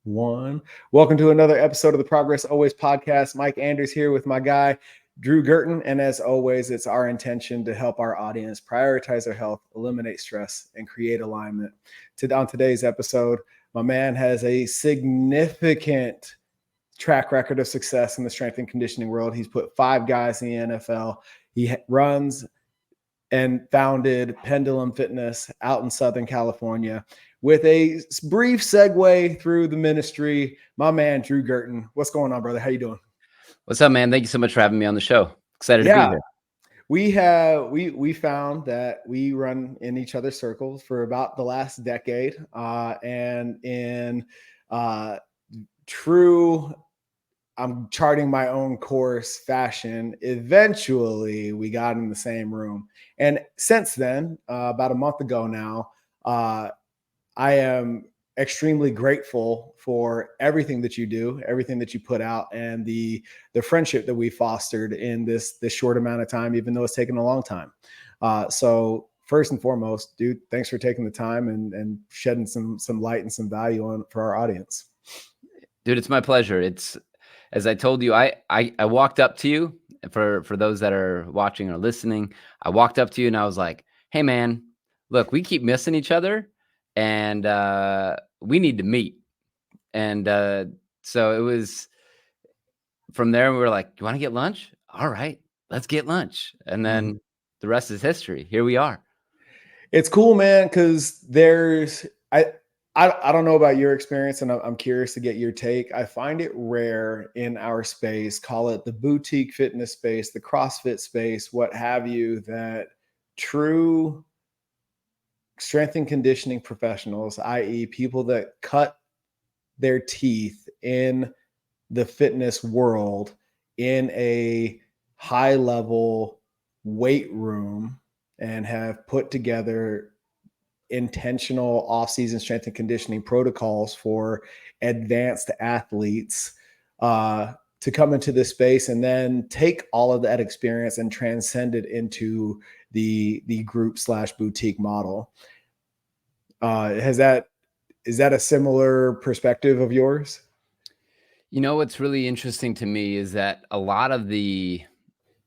One. Welcome to another episode of the Progress Always podcast. Mike Anders here with my guy, Drew Girton. And as always, it's our intention to help our audience prioritize their health, eliminate stress, and create alignment. On today's episode, my man has a significant track record of success in the strength and conditioning world. He's put 5 guys in the NFL. He runs and founded Pendulum Fitness out in Southern California. With a brief segue through the ministry, my man, Drew Girton. What's going on, brother? How you doing? What's up, man? Thank you so much for having me on the show. Excited to be here. We found that we run in each other's circles for about the last decade. And in true I'm charting my own course fashion, eventually we got in the same room. And since then, about a month ago now, I am extremely grateful for everything that you do, everything that you put out, and the friendship that we fostered in this short amount of time, even though it's taken a long time. So first and foremost, dude, thanks for taking the time and shedding some light and some value on for our audience. Dude, it's my pleasure. It's, as I told you, I walked up to you. For those that are watching or listening, I walked up to you and I was like, hey man, look, we keep missing each other and we need to meet. And so it was from there, we were like, you want to get lunch? All right, let's get lunch. And then the rest is history. Here we are. It's cool, man, because I don't know about your experience, and I'm curious to get your take. I find it rare in our space, call it the boutique fitness space, the CrossFit space, what have you, that true strength and conditioning professionals, i.e. people that cut their teeth in the fitness world in a high level weight room and have put together intentional off-season strength and conditioning protocols for advanced athletes to come into this space and then take all of that experience and transcend it into the group/boutique model. Is that a similar perspective of yours? You know, what's really interesting to me is that a lot of the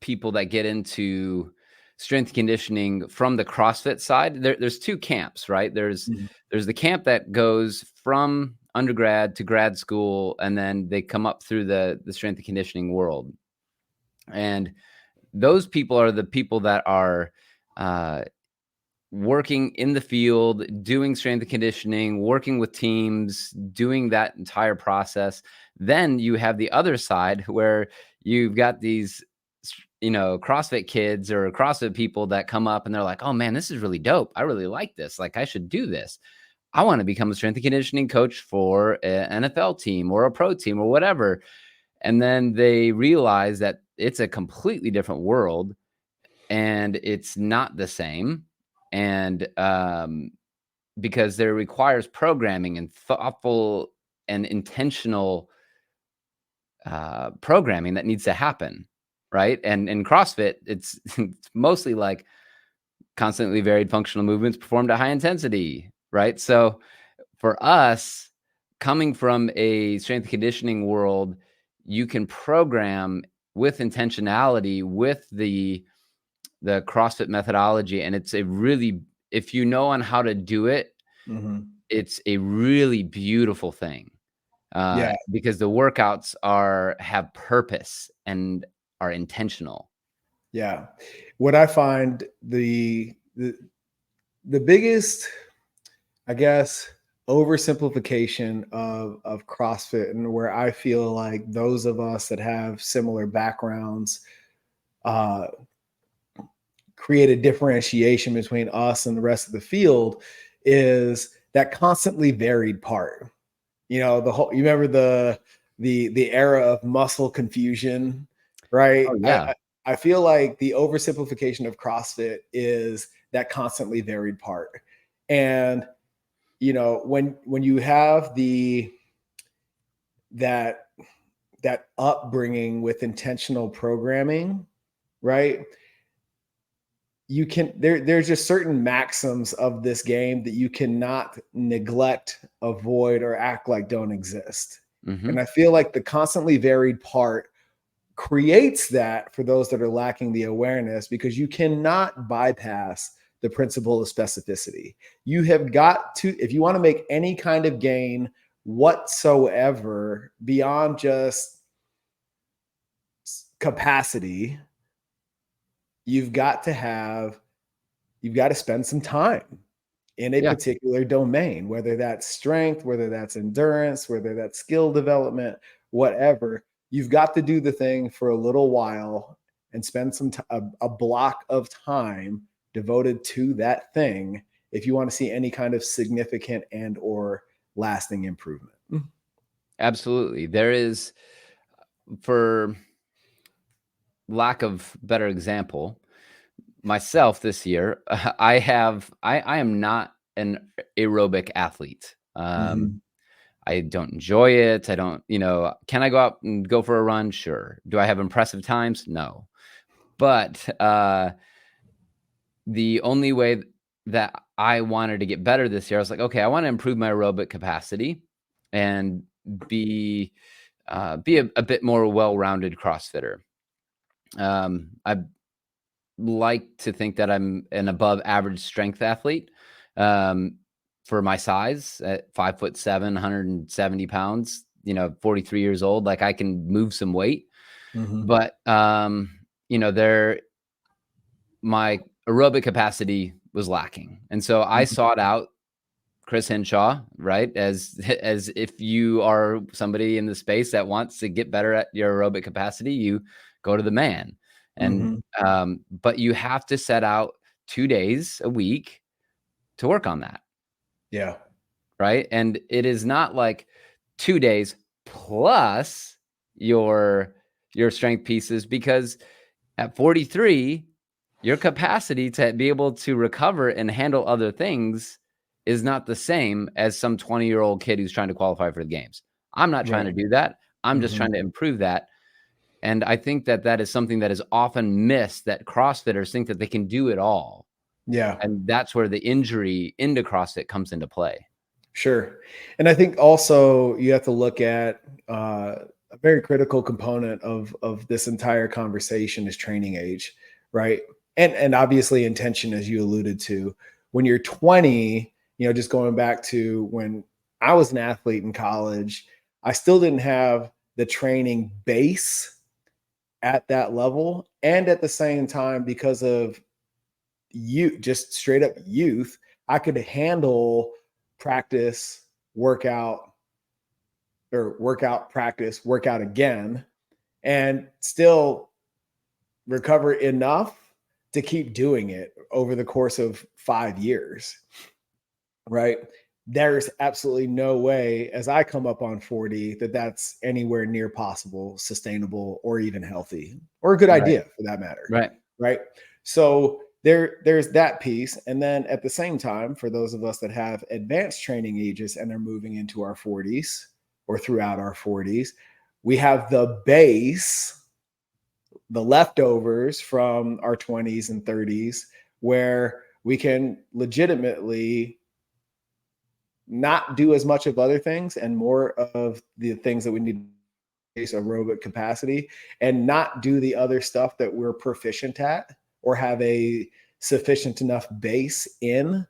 people that get into strength conditioning from the CrossFit side, there's 2 camps, right? There's the camp that goes from undergrad to grad school, and then they come up through the strength and conditioning world. And those people are the people that are working in the field, doing strength and conditioning, working with teams, doing that entire process. Then you have the other side where you've got these, CrossFit kids or CrossFit people that come up and they're like, oh man, this is really dope. I really like this. Like, I should do this. I want to become a strength and conditioning coach for an NFL team or a pro team or whatever. And then they realize that it's a completely different world and it's not the same. And because there requires programming and thoughtful and intentional programming that needs to happen, right? And in CrossFit, it's mostly like constantly varied functional movements performed at high intensity, right? So for us, coming from a strength and conditioning world, you can program with intentionality with the CrossFit methodology. And it's a really, if you know on how to do it, it's a really beautiful thing. Because the workouts have purpose and are intentional. Yeah. What I find the biggest, I guess, oversimplification of CrossFit, and where I feel like those of us that have similar backgrounds create a differentiation between us and the rest of the field, is that constantly varied part. You remember the era of muscle confusion, right? Oh, yeah. I feel like the oversimplification of CrossFit is that constantly varied part. And when you have that upbringing with intentional programming, right? there's just certain maxims of this game that you cannot neglect, avoid, or act like don't exist. Hmm. And I feel like the constantly varied part creates that for those that are lacking the awareness, because you cannot bypass the principle of specificity. You have got to, if you want to make any kind of gain whatsoever beyond just capacity, you've got to have, you've got to spend some time in a Yeah. particular domain, whether that's strength, whether that's endurance, whether that's skill development, whatever. You've got to do the thing for a little while and spend a block of time devoted to that thing if you want to see any kind of significant and or lasting improvement. Absolutely. There is, for lack of better example, myself this year, I am not an aerobic athlete. Mhm. I don't enjoy it. I don't, can I go out and go for a run? Sure. Do I have impressive times? No. But the only way that I wanted to get better this year, I was like, okay, I want to improve my aerobic capacity and be a bit more well-rounded CrossFitter. I like to think that I'm an above average strength athlete. For my size, at 5'7", 170 pounds, 43 years old, like I can move some weight, Mhm. but there, my aerobic capacity was lacking. And so I Mhm. sought out Chris Henshaw, right? As if you are somebody in the space that wants to get better at your aerobic capacity, you go to the man. And Mhm. but you have to set out 2 days a week to work on that, Yeah. right? And it is not like 2 days plus your strength pieces, because at 43, your capacity to be able to recover and handle other things is not the same as some 20-year-old kid who's trying to qualify for the games. I'm not trying Right. to do that. I'm just trying Mhm. to improve that. And I think that that is something that is often missed, that CrossFitters think that they can do it all. Yeah. And that's where the injury into CrossFit comes into play. Sure. And I think also you have to look at a very critical component of this entire conversation is training age, right? And obviously intention, as you alluded to. When you're 20, just going back to when I was an athlete in college, I still didn't have the training base at that level. And at the same time, because of you just straight up youth, I could handle practice, workout, or workout, practice, workout again, and still recover enough to keep doing it over the course of 5 years, right? There's absolutely no way, as I come up on 40, that that's anywhere near possible, sustainable, or even healthy, or a good Right. idea for that matter, Right. right? So there's that piece. And then at the same time, for those of us that have advanced training ages and are moving into our 40s or throughout our 40s, we have the base, the leftovers from our 20s and 30s, where we can legitimately not do as much of other things and more of the things that we need aerobic capacity, and not do the other stuff that we're proficient at or have a sufficient enough base in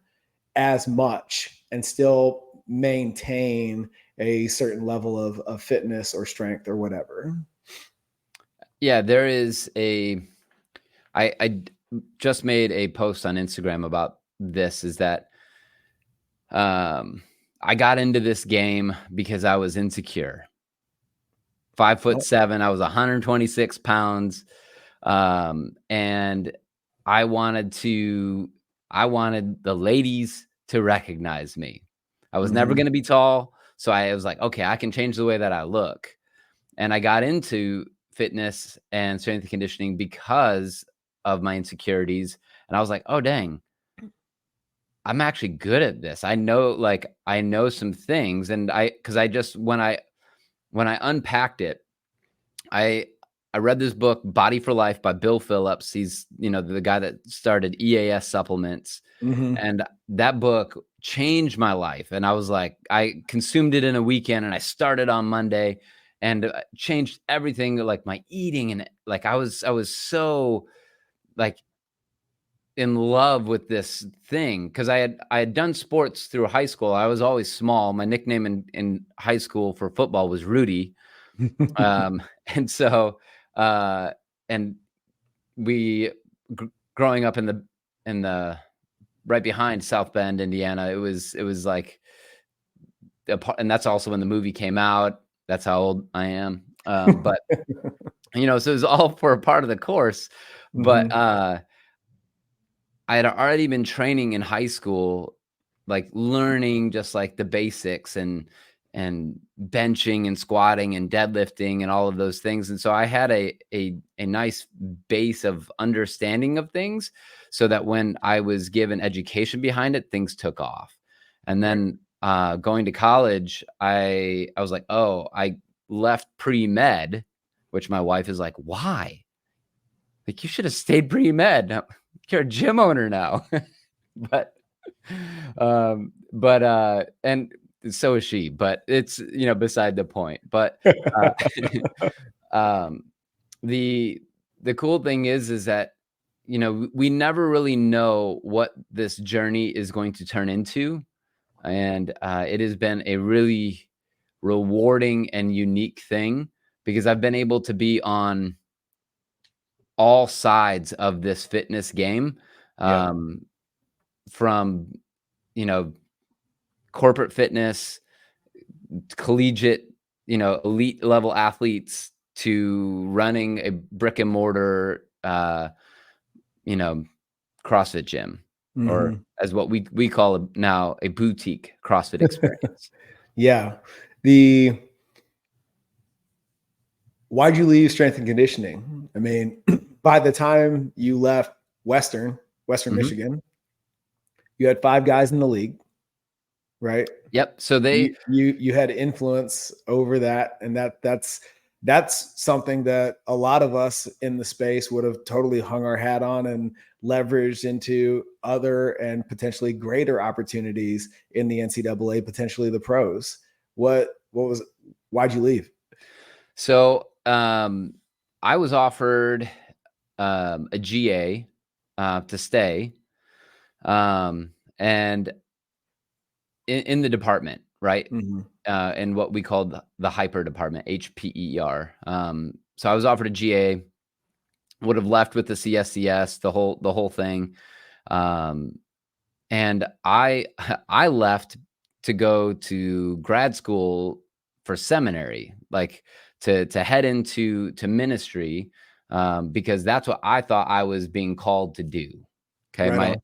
as much, and still maintain a certain level of fitness or strength or whatever. Yeah, there is I just made a post on Instagram about this, is that um I got into this game because I was insecure. 5'7", I was 126 pounds. And I wanted I wanted the ladies to recognize me. I was never Mhm. going to be tall. So I was like, okay, I can change the way that I look. And I got into fitness and strength and conditioning because of my insecurities. And I was like, oh, dang, I'm actually good at this. I know some things. And because I just, when I unpacked it, I I read this book, Body for Life by Bill Phillips. He's, the guy that started EAS supplements. Mhm. And that book changed my life. And I was like, I consumed it in a weekend and I started on Monday and changed everything, like my eating. And like, I was so like in love with this thing because I had done sports through high school. I was always small. My nickname in high school for football was Rudy. And so, uh, and we growing up in the right behind South Bend, Indiana, it was like, and that's also when the movie came out. That's how old I am. But so it was all for a part of the course. But Mhm. I had already been training in high school, like learning just like the basics and benching and squatting and deadlifting and all of those things. And so I had a nice base of understanding of things so that when I was given education behind it, things took off. And Right. then going to college, I was like, oh, I left pre-med, which my wife is like, why? Like, you should have stayed pre-med. Now, you're a gym owner now. But, and so is she, but it's, beside the point. But, uh, um, the cool thing is that, we never really know what this journey is going to turn into. And, it has been a really rewarding and unique thing because I've been able to be on all sides of this fitness game, Yeah. um, from, you know, corporate fitness, collegiate, elite level athletes to running a brick and mortar, you know, CrossFit gym, or Mhm. as what we call it now, a boutique CrossFit experience. Yeah. The Why'd you leave strength and conditioning? I mean, by the time you left Western Mhm. Michigan, you had 5 guys in the league, right? Yep. So You had influence over that, and that's something that a lot of us in the space would have totally hung our hat on and leveraged into other and potentially greater opportunities in the NCAA, potentially the pros. What was Why'd you leave? so I was offered a GA to stay, and in the department, right? Mhm. In what we called the hyper department, HPER. So I was offered a GA, would have left with the CSCS, the whole thing. Um, and I left to go to grad school for seminary, like to head into ministry, because that's what I thought I was being called to do. Okay, Right my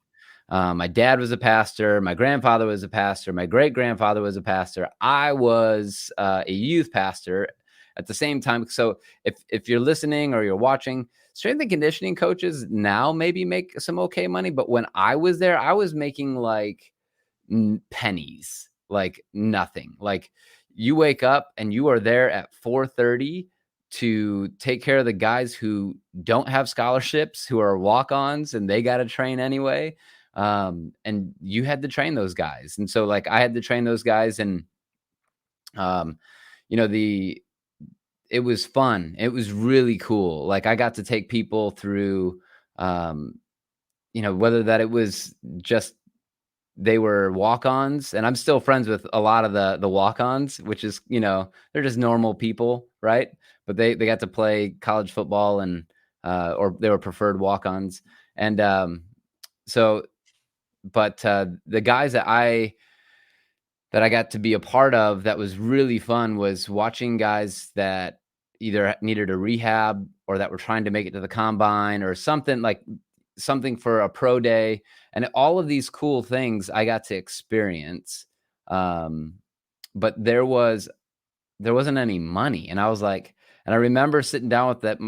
on. my dad was a pastor. My grandfather was a pastor. My great grandfather was a pastor. I was a youth pastor at the same time. So if you're listening or you're watching, strength and conditioning coaches now maybe make some okay money, but when I was there, I was making like pennies, like nothing. Like, you wake up and you are there at 4:30 to take care of the guys who don't have scholarships, who are walk-ons, and they got to train anyway. And you had to train those guys. And so like I had to train those guys, and um, the it was fun. It was really cool. Like, I got to take people through, um, whether that it was just they were walk-ons, and I'm still friends with a lot of the walk-ons, which is, they're just normal people, right? But they got to play college football, and or they were preferred walk-ons. And so but the guys that I got to be a part of that was really fun was watching guys that either needed a rehab or that were trying to make it to the combine or something, like something for a pro day. And all of these cool things I got to experience. Um, but there wasn't any money. And I was like, and I remember sitting down with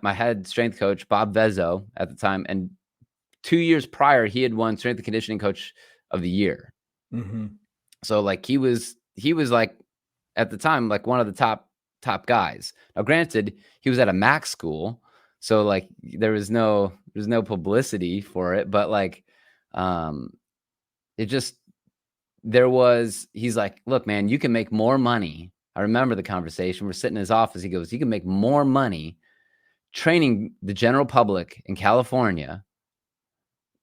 my head strength coach, Bob Vezzo, at the time. And 2 years prior, he had won strength and conditioning coach of the year. Mhm. So like he was like, at the time, like one of the top top guys. Now, granted, he was at a MAC school, so like there's no publicity for it, but like it just he's like, look, man, you can make more money. I remember the conversation. We're sitting in his office. He goes, you can make more money training the general public in California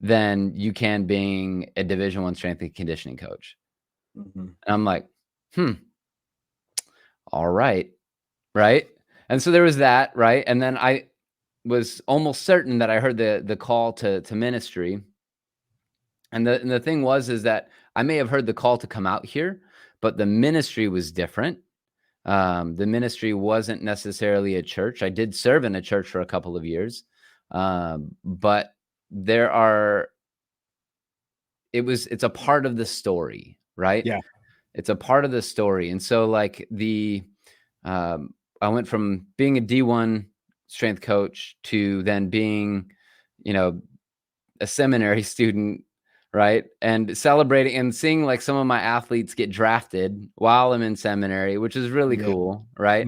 than you can being a Division I strength and conditioning coach. And I'm like, all right. Right. And so there was that. Right. And then I was almost certain that I heard the call to ministry. And the thing is that I may have heard the call to come out here, but the ministry was different. The ministry wasn't necessarily a church. I did serve in a church for a couple of years. But it's a part of the story, right? Yeah. It's a part of the story. And so like I went from being a D1 strength coach to then being, a seminary student, right? And celebrating and seeing like some of my athletes get drafted while I'm in seminary, which is really cool, right?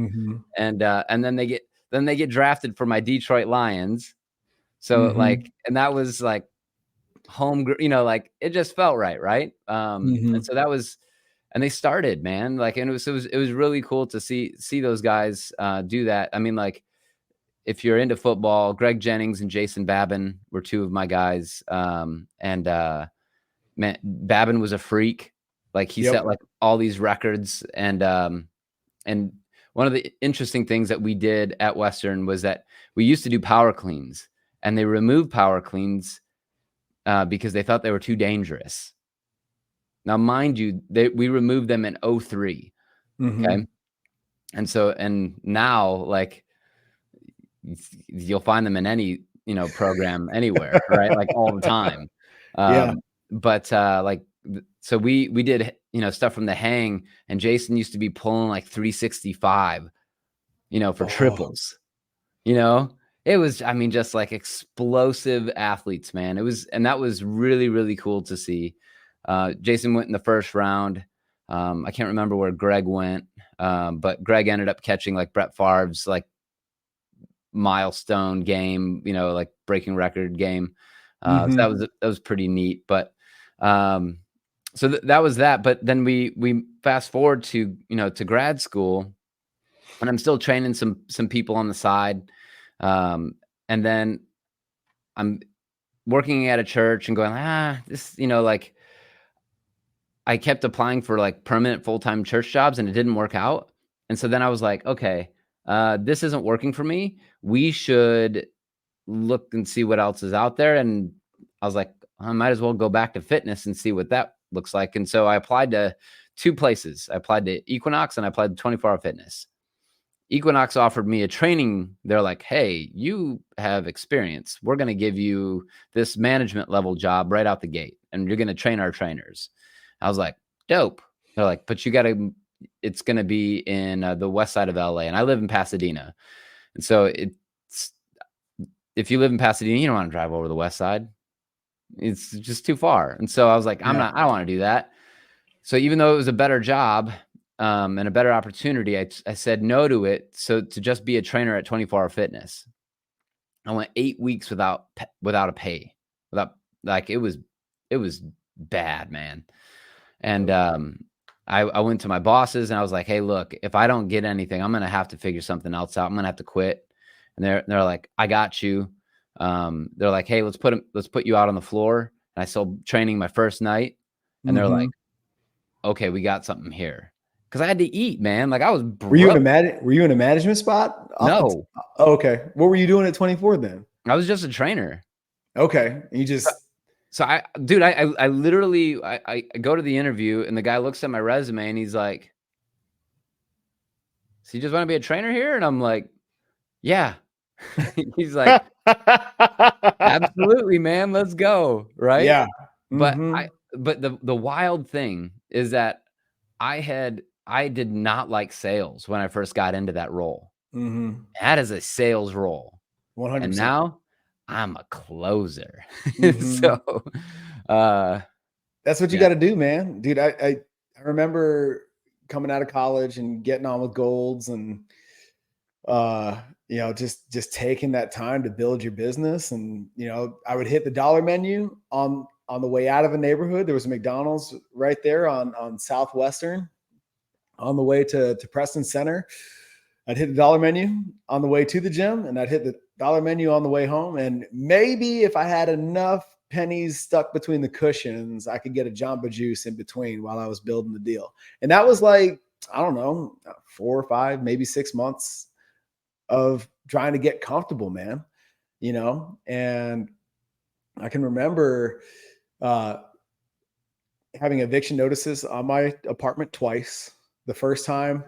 And then they get drafted for my Detroit Lions. So like, and that was like home, like it just felt right? And so that was, and they started, man, like, and it was really cool to see those guys do that. I mean, like, if you're into football, Greg Jennings and Jason Babin were two of my guys. Man, Babin was a freak. Like he set like all these records. And one of the interesting things that we did at Western was that we used to do power cleans, and they removed power cleans because they thought they were too dangerous. Now, mind you, we removed them in 2003. Okay. And now like you'll find them in any, program anywhere, right? Like all the time. But like, so we did, stuff from the hang, and Jason used to be pulling like 365, for triples, it was, I mean, just like explosive athletes, man. And that was really, really cool to see. Jason went in the first round. I can't remember where Greg went. But Greg ended up catching like Brett Favre's like milestone game, like breaking record game. So that was pretty neat. But so that was that. But then we fast forward to to grad school, and I'm still training some people on the side. And then I'm working at a church and going, this, like I kept applying for like permanent full-time church jobs, and it didn't work out. And so then I was like, okay, this isn't working for me. We should look and see what else is out there. And I was like, I might as well go back to fitness and see what that looks like. And so I applied to two places. I applied to Equinox, and I applied to 24 Hour Fitness. Equinox offered me a training. They're like, hey, you have experience. We're going to give you this management level job right out the gate, and you're going to train our trainers. I was like, dope. They're like, but it's going to be in the west side of LA, and I live in Pasadena. And so if you live in Pasadena, you don't want to drive over the west side. It's just too far. And so I was like, I don't want to do that. So even though it was a better job and a better opportunity, I said no to it. So to just be a trainer at 24 Hour Fitness, I went 8 weeks without a pay, like it was bad, man. And I went to my bosses, and I was like, hey, look, if I don't get anything, I'm going to have to figure something else out. I'm going to have to quit. And they're like, I got you. They're like, hey, let's put you out on the floor. And I started training my first night, and they're like, okay, we got something here. Cause I had to eat, man. Like I was broke. Were you in a management spot? No. Okay. What were you doing at 24 then? I was just a trainer. Okay. You just, so I literally, I go to the interview, and the guy looks at my resume, and he's like, so you just want to be a trainer here? And I'm like, yeah. He's like, absolutely, man, let's go. Right. Yeah. But the wild thing is that I did not like sales when I first got into that role. That is a sales role. 100%. And now I'm a closer. So that's what you got to do, man. Dude, I remember coming out of college and getting on with golds and just taking that time to build your business. And I would hit the dollar menu on the way out of a neighborhood. There was a McDonald's right there on Southwestern on the way to Preston Center. I'd hit the dollar menu on the way to the gym, and I'd hit the dollar menu on the way home. And maybe if I had enough pennies stuck between the cushions, I could get a Jamba Juice in between while I was building the deal. And that was like, I don't know, 4 or 5, maybe 6 months of trying to get comfortable, man. And I can remember having eviction notices on my apartment twice. The first time,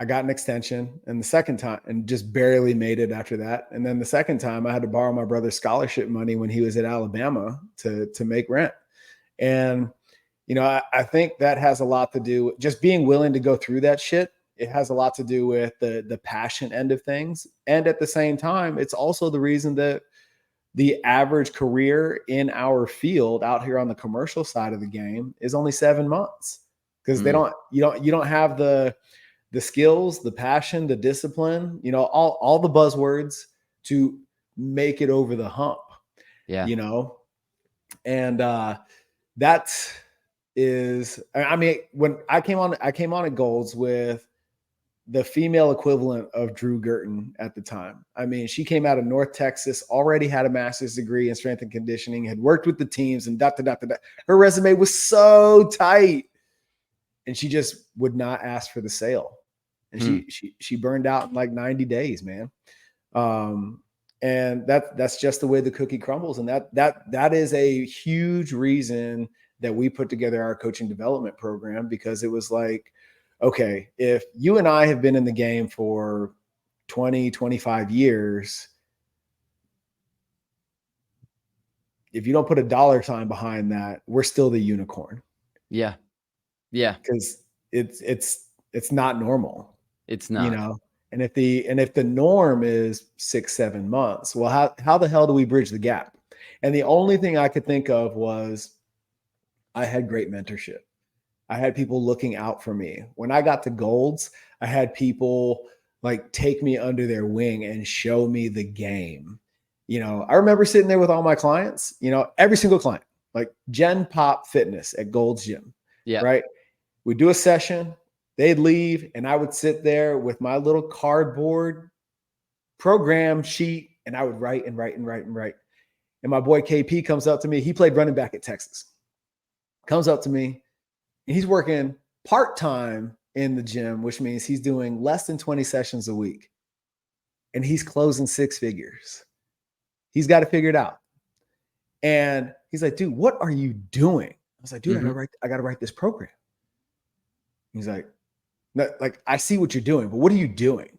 I got an extension, and the second time, and just barely made it after that. And then the second time, I had to borrow my brother's scholarship money when he was at Alabama to make rent. And I think that has a lot to do with just being willing to go through that shit. It has a lot to do with the passion end of things, and at the same time, it's also the reason that the average career in our field out here on the commercial side of the game is only 7 months, because you don't have the skills, the passion, the discipline, all the buzzwords to make it over the hump. Yeah. And that is, I mean, when I came on at Golds with the female equivalent of Drew Girton at the time. I mean, she came out of North Texas, already had a master's degree in strength and conditioning, had worked with the teams, and her resume was so tight, and she just would not ask for the sale. And she burned out in like 90 days, man. And that's just the way the cookie crumbles. And that is a huge reason that we put together our coaching development program, because it was like, okay, if you and I have been in the game for 20, 25 years, if you don't put a dollar sign behind that, we're still the unicorn. Yeah. Yeah. Because it's not normal. It's not. And if the norm is 6, 7 months, well, how the hell do we bridge the gap? And the only thing I could think of was I had great mentorship. I had people looking out for me. When I got to Golds, I had people like take me under their wing and show me the game. I remember sitting there with all my clients, every single client, like Gen Pop Fitness at Gold's Gym. Yeah. Right. We do a session, they'd leave, and I would sit there with my little cardboard program sheet, and I would write and write and write and write. And my boy KP comes up to me. He played running back at Texas. Comes up to me, and he's working part-time in the gym, which means he's doing less than 20 sessions a week. And he's closing 6 figures. He's got to figure it out. And he's like, dude, what are you doing? I was like, dude, I got to write this program. He's like, no, like, I see what you're doing, but what are you doing? I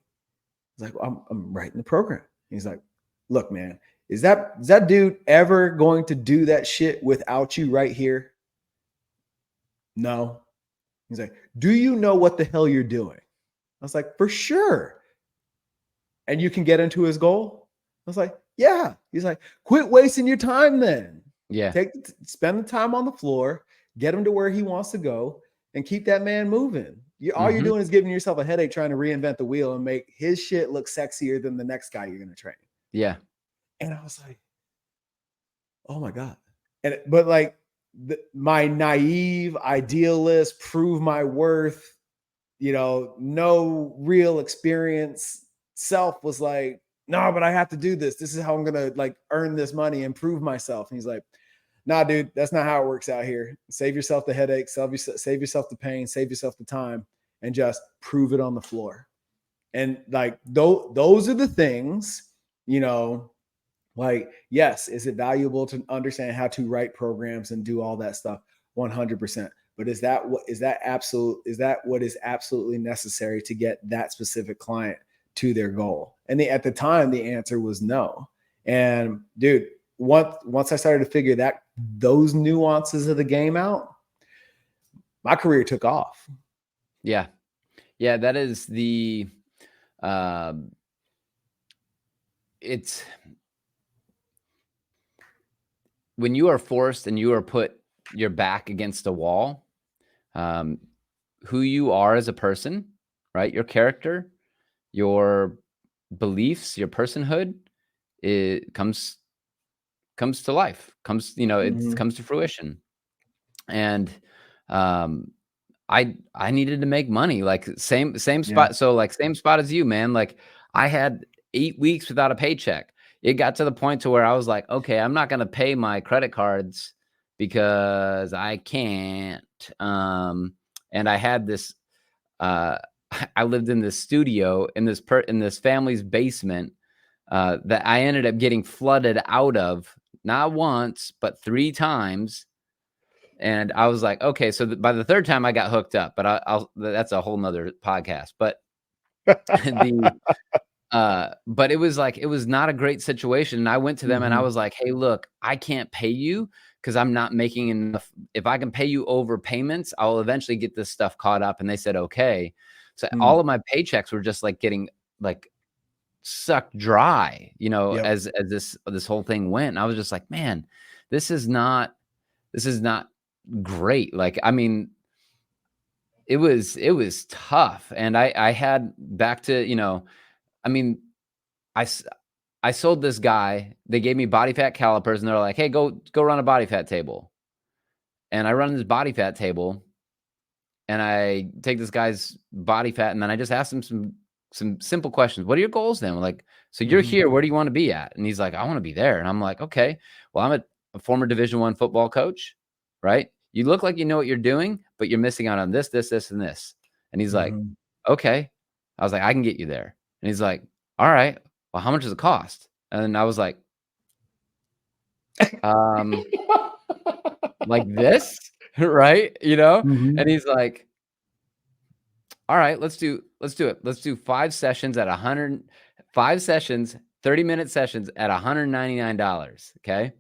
was like, well, I'm writing the program. He's like, look, man, is that dude ever going to do that shit without you right here? No. He's like, do you know what the hell you're doing? I was like, for sure. And you can get into his goal? I was like, yeah. He's like, quit wasting your time then. Yeah. Spend the time on the floor, get him to where he wants to go, and keep that man moving. All you're doing is giving yourself a headache trying to reinvent the wheel and make his shit look sexier than the next guy you're going to train. Yeah. And I was like, oh my God. But like my naive idealist, prove my worth, no real experience self was like, no, but I have to do this. This is how I'm going to like earn this money and prove myself. And he's like, nah, dude, that's not how it works out here. Save yourself the headache, save yourself the pain, save yourself the time, and just prove it on the floor. And like, those are the things, like, yes, is it valuable to understand how to write programs and do all that stuff? 100%. But is that what is absolutely necessary to get that specific client to their goal? And at the time, the answer was no. And dude, once I started to figure those nuances of the game out, my career took off. Yeah. Yeah. That is it's when you are forced and you are put your back against a wall, who you are as a person, right? Your character, your beliefs, your personhood, it comes to life, it Mhm. comes to fruition. And um I needed to make money, like same Yeah. spot. So like same spot as you, man. Like I had 8 weeks without a paycheck. It got to the point to where I was like, okay, I'm not gonna pay my credit cards because I can't. And I had this uh I lived in this studio in this family's basement that I ended up getting flooded out of, not once, but 3 times. And I was like, okay, so by the third time I got hooked up, but I'll that's a whole nother podcast. But the but it was like, it was not a great situation. And I went to them and I Mhm. was like, hey, look, I can't pay you because I'm not making enough. If I can pay you over payments, I'll eventually get this stuff caught up. And they said, okay. So Mm. all of my paychecks were just like getting like sucked dry, Yep. as this whole thing went. And I was just like, man, this is not great. Like, I mean, it was tough. And I had back to, I mean, I s- I sold this guy. They gave me body fat calipers and they're like, "Hey, go run a body fat table." And I run this body fat table and I take this guy's body fat and then I just ask him some simple questions. What are your goals then? Like, so you're Mhm. here, where do you want to be at? And he's like, I want to be there. And I'm like, okay, well, I'm a former Division 1 football coach, right? You look like you know what you're doing, but you're missing out on this, this, this, and this. And he's like, Mhm. okay. I was like, I can get you there. And he's like, all right, well, how much does it cost? And I was like, um, like this, right? And Mhm. he's like, all right, let's do it. Let's do 5 sessions at 100, 5 sessions, 30-minute sessions at $199. Okay.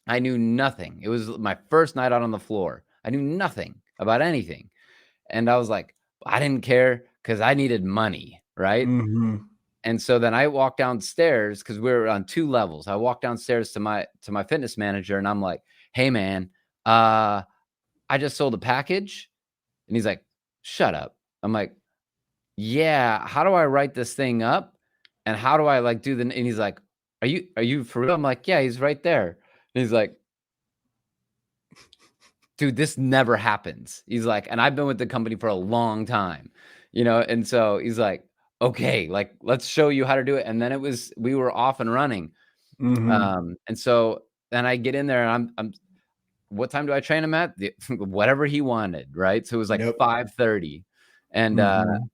I knew nothing. It was my first night out on the floor. I knew nothing about anything. And I was like, I didn't care because I needed money. Right. Mhm. And so then I walked downstairs because we were on 2 levels. I walked downstairs to my fitness manager and I'm like, hey man, I just sold a package. And he's like, shut up. I'm like, yeah, how do I write this thing up? And how do I like do the, and he's like, are you for real? I'm like, yeah, he's right there. And he's like, dude, this never happens. He's like, and I've been with the company for a long time, and so he's like, okay, like let's show you how to do it. And then we were off and running. Mhm. And so then I get in there and I'm what time do I train him at? Whatever he wanted, right? So it was like Yep. 5:30. And Mhm.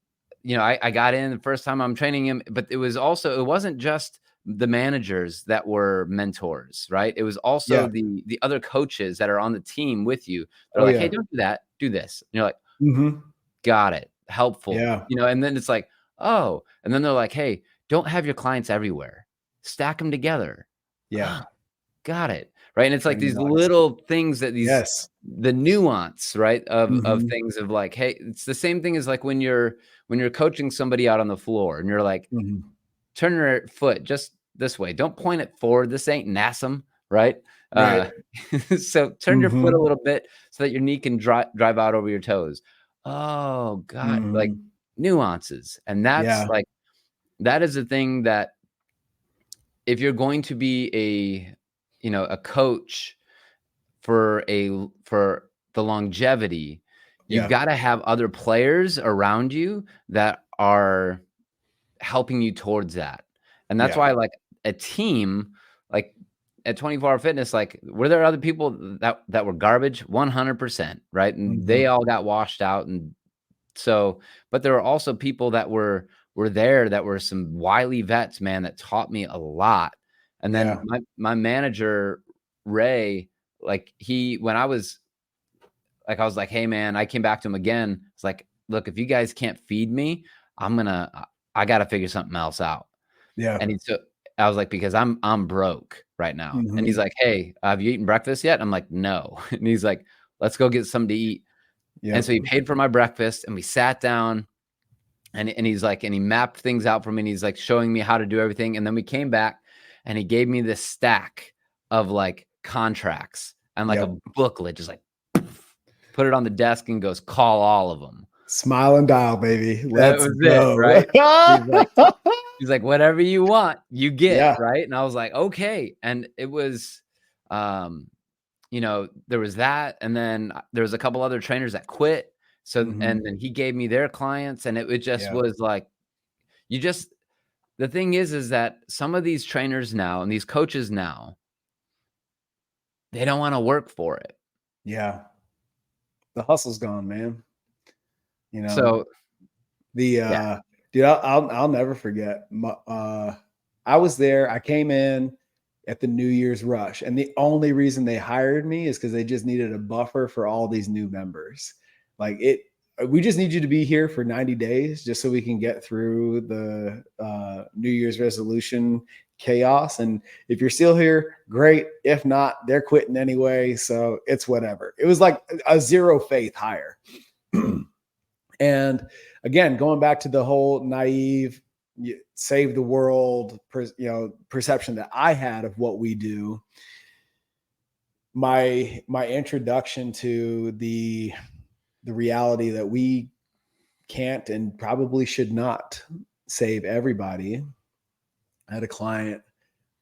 I got in the first time I'm training him, but it wasn't just the managers that were mentors, right? It was also Yeah. the other coaches that are on the team with you. They're Oh, like, "Hey, yeah. don't do that. Do this." And you're like, Mhm. "Got it. Helpful." Yeah. And then it's like, "Oh." And then they're like, "Hey, don't have your clients everywhere. Stack them together." Yeah. Ah, got it. Right. And it's like Train these your audience. little things Yes. the nuance, right? Of Mhm. things of like, hey, it's the same thing as like when you're coaching somebody out on the floor and you're like, Mhm. turn your foot just this way. Don't point it forward. This ain't NASM, right? Right. Uh, so turn your foot a Mhm. little bit so that your knee can drive out over your toes. Oh God, like Mhm. nuances. And Yeah. that is the thing that if you're going to be a coach for the longevity, you've Yeah. got to have other players around you that are helping you towards that. And that's Yeah. why like a team like at 24-hour fitness, like were there other people that were garbage? 100%, right? And they Mhm. all got washed out. And so, but there were also people that were there that were some wily vets, man, that taught me a lot. And then Yeah. my manager, Ray, like when I was like, I was like, hey man, I came back to him again. It's like, look, if you guys can't feed me, I gotta figure something else out. Yeah. And I was like, because I'm broke right now. And he's Mhm. like, hey, have you eaten breakfast yet? I'm like, no. And he's like, let's go get something to eat. And Yep. so he paid for my breakfast and we sat down and he's like, and he mapped things out for me. And he's like showing me how to do everything. And then we came back and he gave me this stack of like contracts and like a Yep. booklet, just like, put it on the desk and goes, call all of them. Smile and dial, baby. That Let's was it, go. right? He's like, whatever you want, you get, Yeah. right? And I was like, okay. And it was, you know, there was that. And then there was a couple other trainers that quit. So, and then he gave me their clients, and it just was like, the thing is that some of these trainers now and these coaches now, they don't want to work for it. Yeah. The hustle's gone, man. You know, So dude, I'll never forget. I was there. I came in at the New Year's rush, and the only reason they hired me is because they just needed a buffer for all these new members. Like we just need you to be here for 90 days just so we can get through the New Year's resolution chaos. And if you're still here, great. If not, they're quitting anyway. So it's whatever. It was like a zero faith hire. And again, going back to the whole naive, save the world, perception that I had of what we do. My introduction to the reality that we can't and probably should not save everybody. I had a client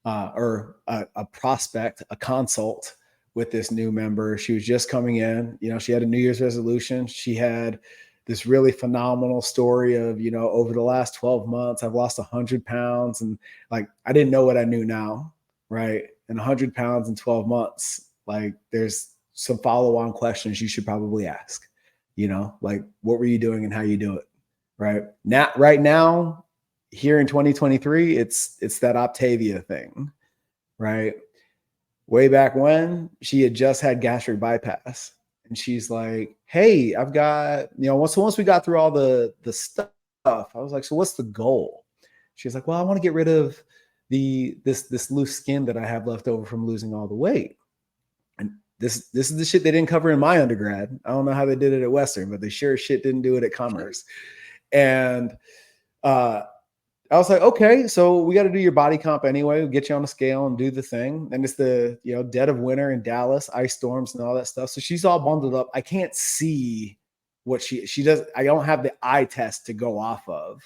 or a prospect, a consult with this new member. She was just coming in. You know, she had a New Year's resolution. She had this really phenomenal story of, you know, over the last 12 months, I've lost 100 pounds. And like, I didn't know what I knew now, right? And 100 pounds in 12 months, like there's some follow-on questions you should probably ask, you know, like what were you doing and how you do it, right? Right now, here in 2023, it's that Optavia thing, right? Way back when, she had just had gastric bypass. And she's like, hey, I've got, you know, once we got through all the stuff, I was like, so what's the goal? She's like, well, I want to get rid of this loose skin that I have left over from losing all the weight. And this is the shit they didn't cover in my undergrad. I don't know how they did it at Western, but they sure as shit didn't do it at Commerce. And I was like, okay, so we got to do your body comp anyway. We'll get you on a scale and do the thing. And it's the, you know, dead of winter in Dallas, ice storms and all that stuff. So she's all bundled up. I can't see what she does. I don't have the eye test to go off of,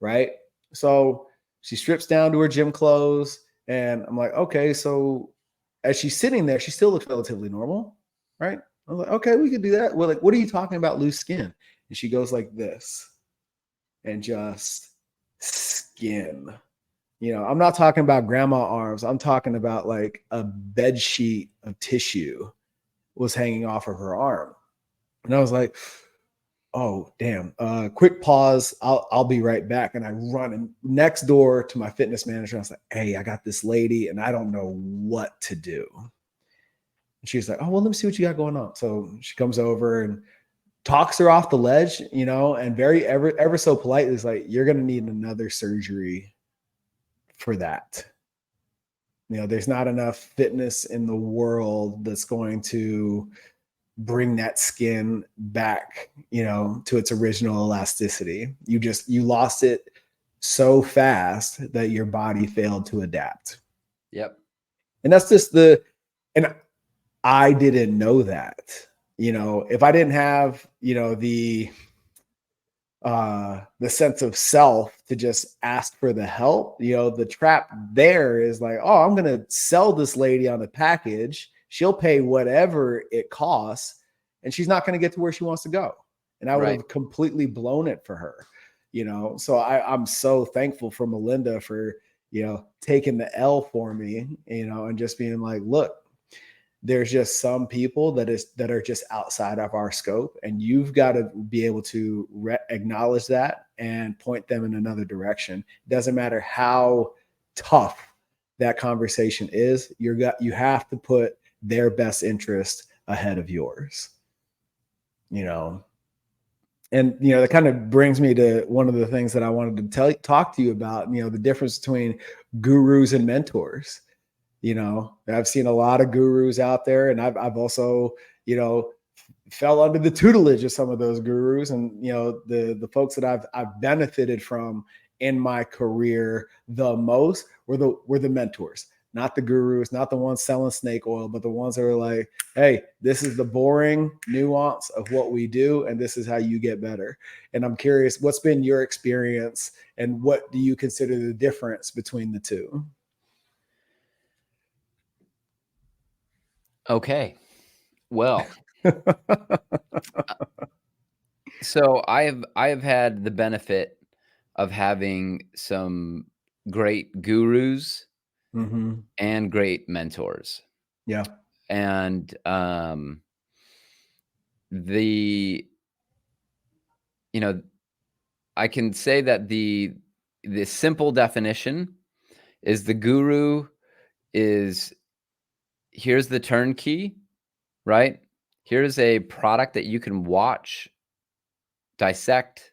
right? So she strips down to her gym clothes, and I'm like, okay. So as she's sitting there, she still looks relatively normal, right? I'm like, okay, we could do that. Well, like, what are you talking about, loose skin? And she goes like this, and just skin. You know, I'm not talking about grandma arms. I'm talking about like a bed sheet of tissue was hanging off of her arm. And I was like, oh, damn. Quick pause. I'll be right back. And I run next door to my fitness manager. I was like, hey, I got this lady and I don't know what to do. And she's like, oh, well, let me see what you got going on. So she comes over and talks her off the ledge, you know, and very ever so politely is like, you're going to need another surgery for that. You know, there's not enough fitness in the world that's going to bring that skin back, you know, to its original elasticity. You lost it so fast that your body failed to adapt. Yep. And that's just and I didn't know that. You know, if I didn't have, you know, the sense of self to just ask for the help, you know, the trap there is like, oh, I'm going to sell this lady on a package. She'll pay whatever it costs, and she's not going to get to where she wants to go. And I would have completely blown it for her, you know? So I'm so thankful for Melinda for, you know, taking the L for me, you know, and just being like, look, there's just some people that are just outside of our scope, and you've got to be able to acknowledge that and point them in another direction. It doesn't matter how tough that conversation is. You have to put their best interest ahead of yours, you know? And, you know, that kind of brings me to one of the things that I wanted to talk to you about, you know, the difference between gurus and mentors. You know, I've seen a lot of gurus out there, and I've also, you know, fell under the tutelage of some of those gurus, and, you know, the folks that I've benefited from in my career the most were the mentors. not the gurus, not the ones selling snake oil, but the ones that are like, hey, this is the boring nuance of what we do, and this is how you get better. And I'm curious, what's been your experience, and what do you consider the difference between the two? Okay. Well, so I have had the benefit of having some great gurus Mm-hmm. and great mentors. Yeah. And the you know, I can say that the simple definition is the guru is here's the turnkey, right? Here's a product that you can watch, dissect,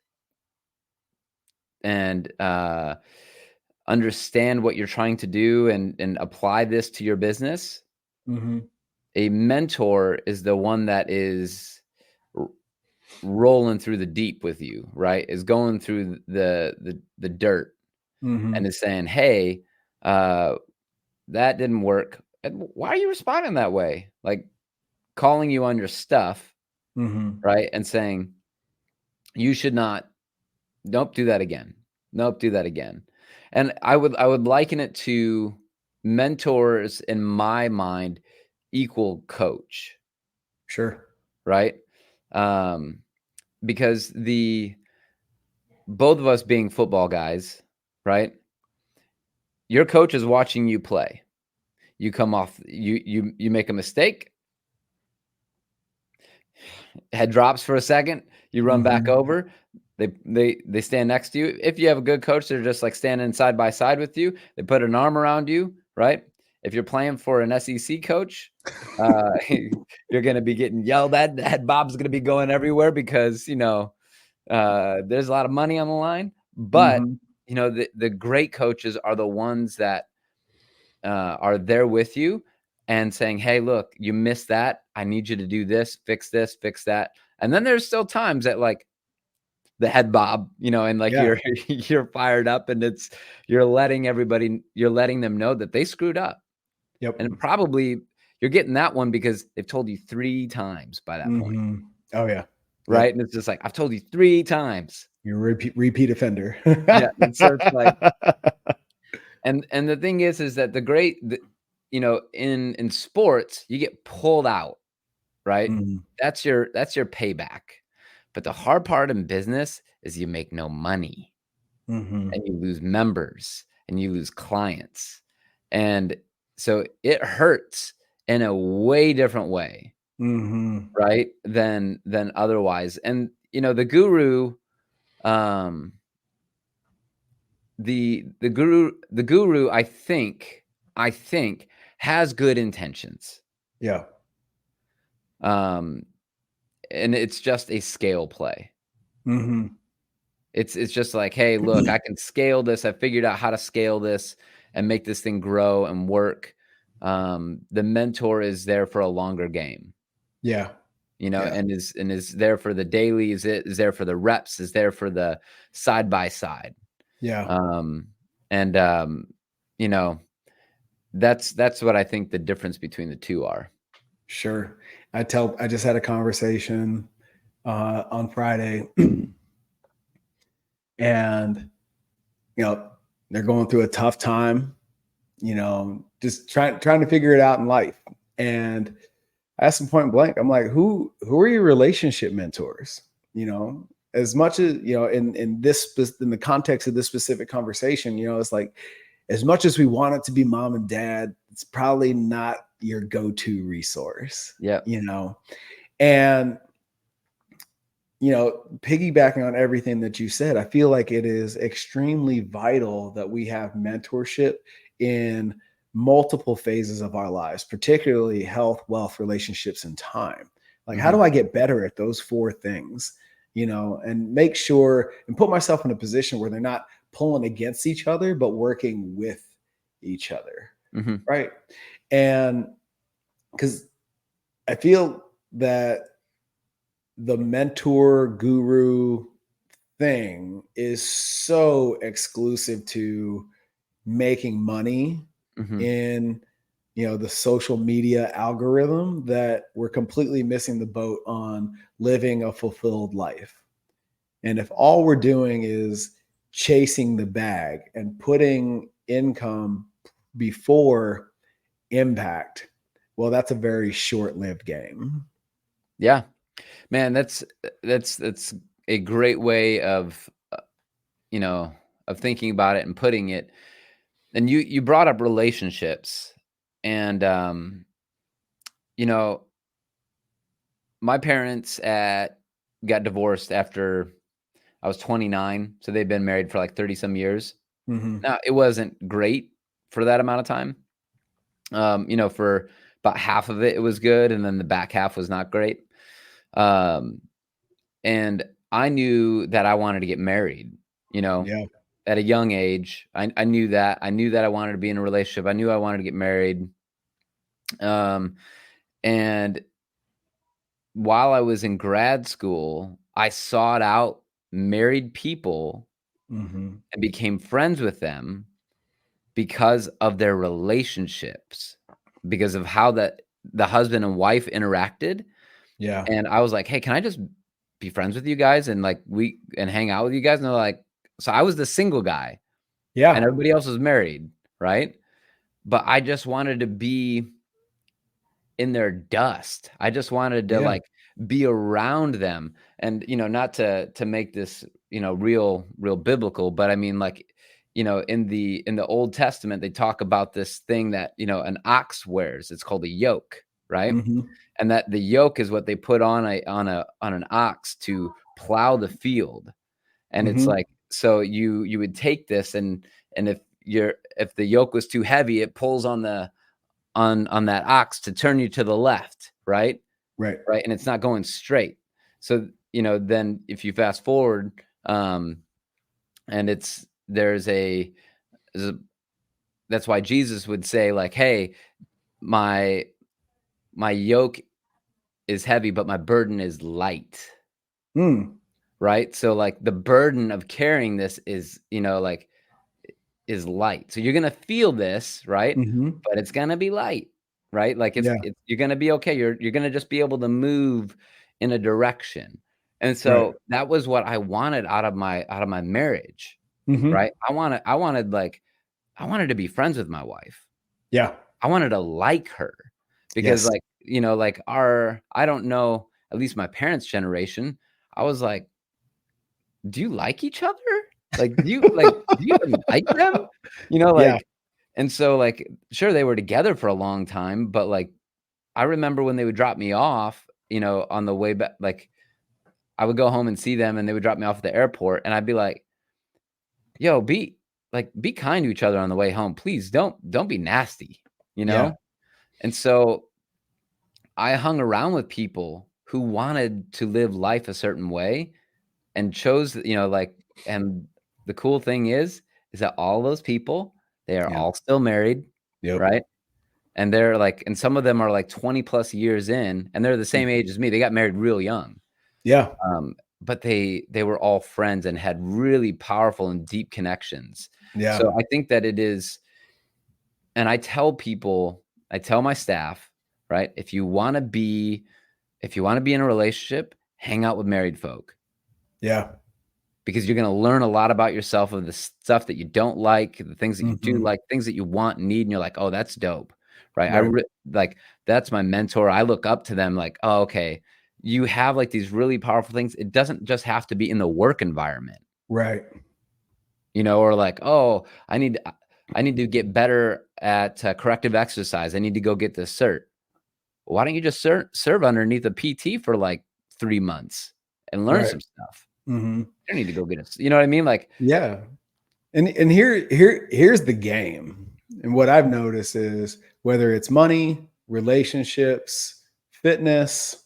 and understand what you're trying to do and apply this to your business. Mm-hmm. A mentor is the one that is r- rolling through the deep with you, right? Is going through the dirt Mm-hmm. and is saying, "Hey, uh, that didn't work. And why are you responding that way?" Like calling you on your stuff, Mm-hmm. right? And saying, "You should not. Nope, do that again. Nope, do that again." And I would liken it to mentors in my mind equal coach, Sure. right? Um, because the both of us being football guys, right? Your coach is watching you play. You come off, you make a mistake, head drops for a second, you run back Mm-hmm. over. They stand next to you. If you have a good coach, they're just like standing side by side with you. They put an arm around you, right? If you're playing for an SEC coach, you're going to be getting yelled at. Head Bob's going to be going everywhere because there's a lot of money on the line. But Mm-hmm. the great coaches are the ones that are there with you and saying, "Hey, look, you missed that. I need you to do this, fix that." And then there's still times that like the head bob, and like Yeah. you're fired up and you're letting them know that they screwed up. Yep. And probably you're getting that one because they've told you 3 times by that point, Mm-hmm. Oh yeah. right? Yep. And it's just like, I've told you 3 times. You're a repeat offender. Yeah, and so it's like and the thing is that in sports, you get pulled out, right? Mhm. That's your payback. But the hard part in business is you make no money Mhm. and you lose members and you lose clients. And so it hurts in a way different way, Mhm. right? Than otherwise. And the guru, um, the guru, I think has good intentions. Yeah. Um, and it's just a scale play. Mhm. It's just like, "Hey, look, I can scale this. I figured out how to scale this and make this thing grow and work." The mentor is there for a longer game, Yeah. Yeah. and is there for the daily, is there for the reps, is there for the side by side. Yeah. Um, and you know, that's what I think the difference between the 2 are. Sure. I just had a conversation on Friday, and you know they're going through a tough time. Just trying to figure it out in life. And I asked them point blank, I'm like, who are your relationship mentors? As much as in the context of this specific conversation, it's like as much as we want it to be mom and dad, it's probably not your go-to resource, Yep. and piggybacking on everything that you said, I feel like it is extremely vital that we have mentorship in multiple phases of our lives, particularly health, wealth, relationships, and time. Like, how Mhm. do I get better at those 4 things? And make sure and put myself in a position where they're not pulling against each other, but working with each other. Mhm. Right. And because I feel that the mentor guru thing is so exclusive to making money Mhm. in, the social media algorithm that we're completely missing the boat on living a fulfilled life. And if all we're doing is chasing the bag and putting income before impact, well, that's a very short-lived game. Yeah. Man, that's a great way of, you know, of thinking about it and putting it. And you brought up relationships, and, you know, my parents got divorced after I was 29, so they've been married for, like, 30 some years. Mhm. Now, it wasn't great for that amount of time. For about half of it, it was good, and then the back half was not great. Um, and I knew that I wanted to get married, you know, Yeah. at a young age. I knew that. I knew that I wanted to be in a relationship. I knew I wanted to get married. Um, and while I was in grad school, I sought out married people Mhm. and became friends with them because of their relationships, because of how the husband and wife interacted. Yeah. And I was like, "Hey, can I just be friends with you guys and, like, we and hang out with you guys?" And they're like, so I was the single guy and Yeah. everybody else was married, right? But I just wanted to be in their dust. I just wanted to, Yeah. like, be around them. And, not to make this, real biblical, but I mean, like, in the Old Testament, they talk about this thing that, an ox wears. It's called a yoke, right? Mhm. And that the yoke is what they put on an ox to plow the field. And it's Mhm. like, so you would take this, and if the yoke was too heavy, it pulls on that ox to turn you to the left, right? Right. Right, and it's not going straight. So, then if you fast forward, um, and there's a that's why Jesus would say, like, "Hey, my my yoke is heavy, but my burden is light." Mm. Right? So, like, the burden of carrying this is light. So you're gonna feel this, right? Mhm. But it's gonna be light, right? Like, Yeah. you're gonna be okay. You're gonna just be able to move in a direction. And Right. so that was what I wanted out of my marriage, Mhm. right? I wanted to be friends with my wife. Yeah. I wanted to like her because, Yes. like, like, I don't know, at least my parents' generation, I was like, "Do you like each other? Do you even like them?" Yeah. Like, and so, like, sure, they were together for a long time, but, like, I remember when they would drop me off, on the way back, like, I would go home and see them, and they would drop me off at the airport, and I'd be like, "Yo, be kind to each other on the way home. Please don't be nasty," you Yeah. know? And so I hung around with people who wanted to live life a certain way and chose, and the cool thing is that all those people, they are Yeah. all still married, Yep. right? And they're like, and some of them are like 20 plus years in, and they're the Mm. same age as me. They got married real young. Yeah. But they were all friends and had really powerful and deep connections. Yeah. So I think that it is, and I tell my staff, right? If you want to be in a relationship, hang out with married folk, Yeah. because you're gonna learn a lot about yourself, of the stuff that you don't like, the things that you do Mhm. like, things that you want and need, and you're like, "Oh, that's dope." Right? Right. Like, that's my mentor. I look up to them like, "Oh, okay. You have, like, these really powerful things." It doesn't just have to be in the work environment, Right. or like, "Oh, I need to get better at, corrective exercise. I need to go get this cert." Why don't you just serve underneath a PT for, like, 3 months and learn Right. some stuff? Mhm. You don't need to go get it. You know what I mean? Like, Yeah. And here's the game. And what I've noticed is whether it's money, relationships, fitness,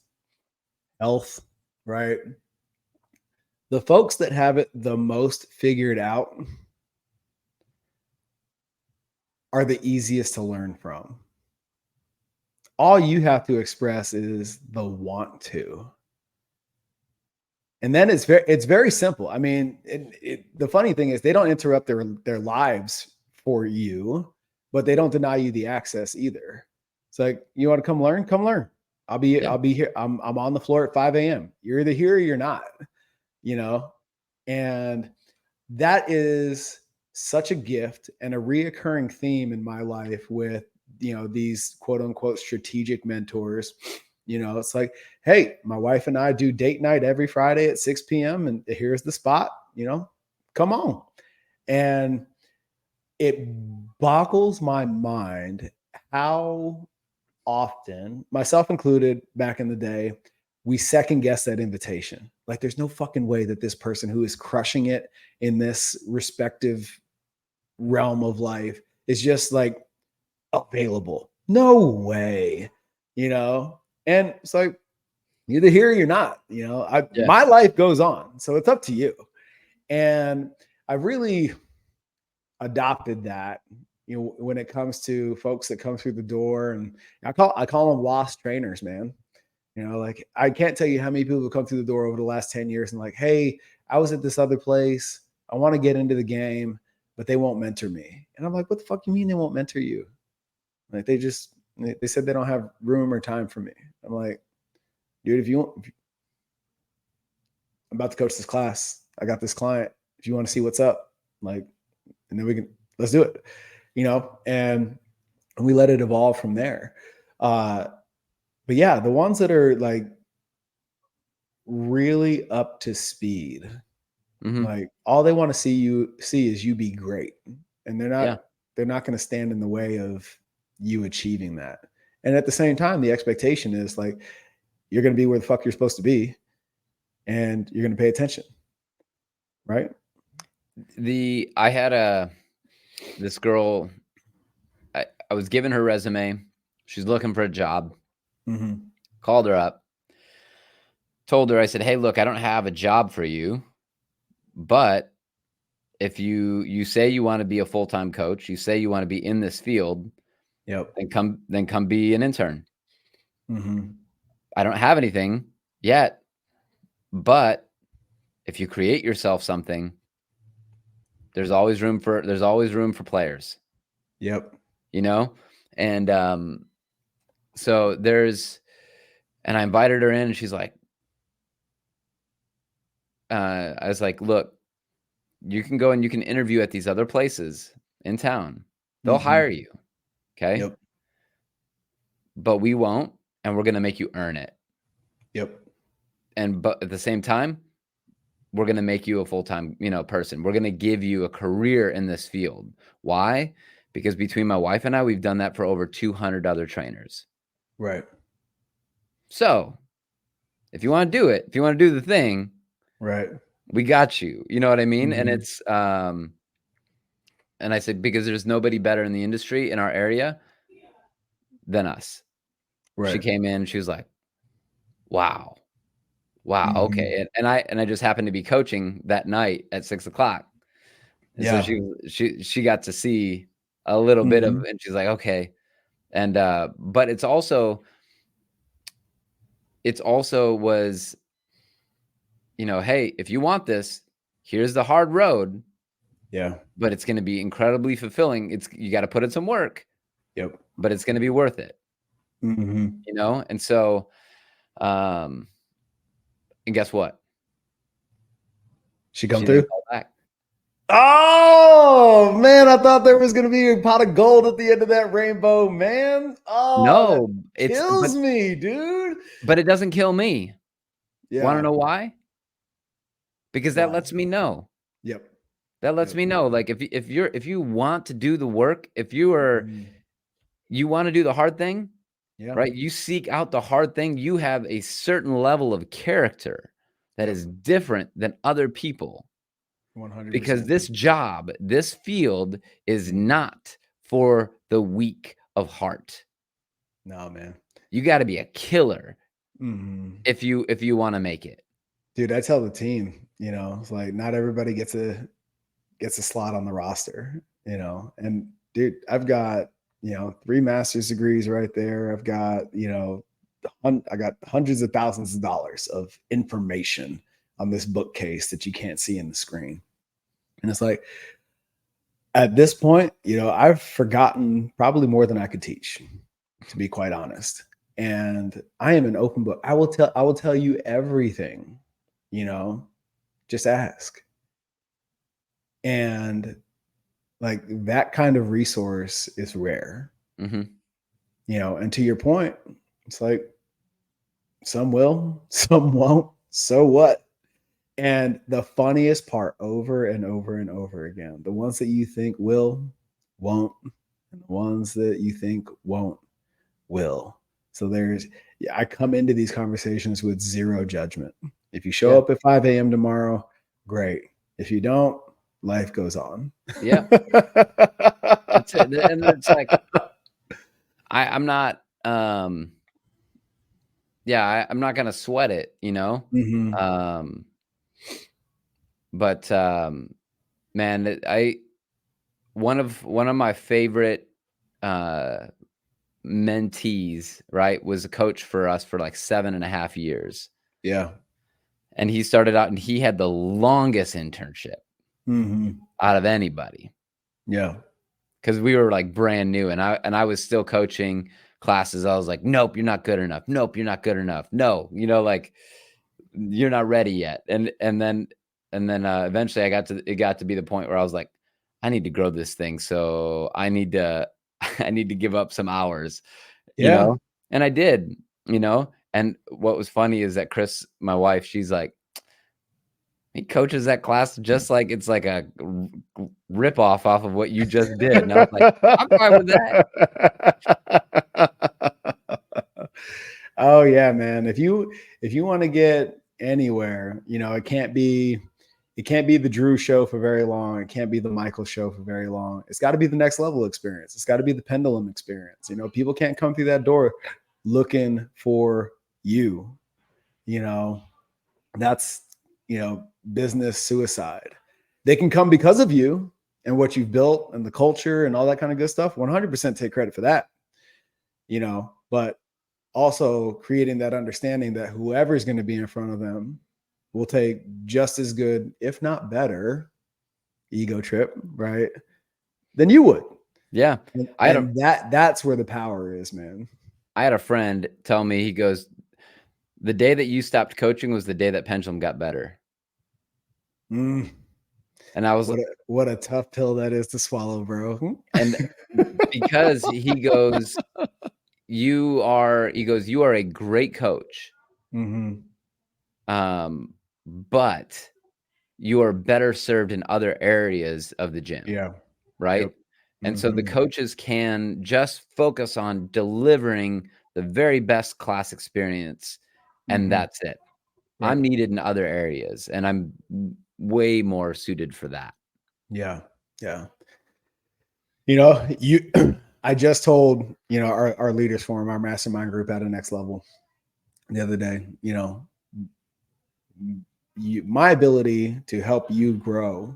health, right? The folks that have it the most figured out are the easiest to learn from. All you have to express is the want to. And then it's very simple. I mean, the funny thing is they don't interrupt their lives for you, but they don't deny you the access either. It's like, you want to come learn? Come learn. I'll be here. I'm on the floor at 5 a.m. You're either here or you're not, and that is such a gift and a reoccurring theme in my life with, these quote unquote strategic mentors. It's like, hey, my wife and I do date night every Friday at 6 p.m. and here's the spot, come on. And it boggles my mind how often, myself included, back in the day, we second guess that invitation. Like, there's no fucking way that this person who is crushing it in this respective realm of life is just like available. No way, and it's like, either here or you're not, my life goes on. So it's up to you. And I really adopted that, when it comes to folks that come through the door, and I call them lost trainers, man. Like, I can't tell you how many people have come through the door over the last 10 years and like, hey, I was at this other place. I want to get into the game, but they won't mentor me. And I'm like, what the fuck you mean they won't mentor you? Like, they said they don't have room or time for me. I'm like, dude, I'm about to coach this class. I got this client. If you want to see what's up, like, and then let's do it, and we let it evolve from there. But yeah, the ones that are like really up to speed, like, all they want to see is you be great. And they're not going to stand in the way of you achieving that. And at the same time, the expectation is like, you're going to be where the fuck you're supposed to be, and you're going to pay attention. Right. I had this girl, I was giving her resume. She's looking for a job. Called her up, told her, I said, hey, look, I don't have a job for you, but if you say you want to be a full-time coach, you say you want to be in this field, then come be an intern. I don't have anything yet, but if you create yourself something, there's always room for players. And so and I invited her in, and she's like, I was like, look, you can go and you can interview at these other places in town. They'll hire you. Okay. But we won't, and we're going to make you earn it. But at the same time, we're going to make you a full-time, person. We're going to give you a career in this field. Why? Because between my wife and I, we've done that for over 200 other trainers. Right. So if you want to do it, if you want to do the thing, right, we got you. You know what I mean? And it's, and I said, because there's nobody better in the industry in our area than us. Right. She came in, she was like, wow. Okay. And I just happened to be coaching that night at 6:00. And so she got to see a little bit of, and she's like, okay. And, but it's also was, hey, if you want this, here's the hard road. But it's going to be incredibly fulfilling. You got to put in some work. But it's going to be worth it. And so, and guess what? She come through. Back. Oh man, I thought there was going to be a pot of gold at the end of that rainbow, man. Oh no, it kills me, dude. But it doesn't kill me. Want to know why? Because that lets me know. That lets me know, like, if you want to do the work, if you want to do the hard thing, right? You seek out the hard thing. You have a certain level of character that is different than other people. 100%. Because this field is not for the weak of heart. No, man. You got to be a killer if you want to make it. Dude, I tell the team, it's like, not everybody gets a slot on the roster, and dude, I've got, 3 master's degrees right there. I've got, I got hundreds of thousands of dollars of information on this bookcase that you can't see in the screen. And it's like, At this point, I've forgotten probably more than I could teach, to be quite honest. And I am an open book. I will tell you everything, you know, just ask. And like that kind of resource is rare, Mhm. and to your point, it's like some will, some won't. So what? And the funniest part over and over and over again, the ones that you think will, won't, and the ones that you think won't, will. So yeah, I come into these conversations with zero judgment. If you show Yeah. up at 5 a.m. tomorrow, great. If you don't, life goes on. Yeah. That's it. And it's like, I'm not, yeah, I'm not gonna sweat it, Mhm. Um, but, man, one of my favorite, uh, mentees, right, was a coach for us for like 7.5 years. Yeah. And he started out and he had the longest internship Mhm. out of anybody Yeah. because we were like brand new and I was still coaching classes. I was like, nope, you're not good enough. Nope, you're not good enough. No, like you're not ready yet. And then eventually it got to be the point where I was like, I need to grow this thing. So I need to I need to give up some hours, you Yeah. know? And I did, And what was funny is that Chris, my wife, she's like, he coaches that class just like it's like a rip off of what you just did. And I was like, I'm fine with that. Oh yeah, man. If you want to get anywhere, it can't be the Drew show for very long. It can't be the Michael show for very long. It's got to be the next level experience. It's got to be the pendulum experience. People can't come through that door looking for you. You know, that's business suicide. They can come because of you and what you've built and the culture and all that kind of good stuff. 100% take credit for that. But also creating that understanding that whoever's going to be in front of them will take just as good, if not better, ego trip, right? Than you would. Yeah. And, I had a and that's where the power is, man. I had a friend tell me, he goes, the day that you stopped coaching was the day that Pendulum got better. Mm, And I was what a tough pill that is to swallow, bro. and because you are a great coach. Hmm. But you are better served in other areas of the gym, Yeah. right? Yep. And so the Hmm. coaches can just focus on delivering the very best class experience, and Hmm. that's it. Right. I'm needed in other areas, and I'm way more suited for that. Yeah. Yeah. You I just told, our leaders forum, our mastermind group at a next level the other day, my ability to help you grow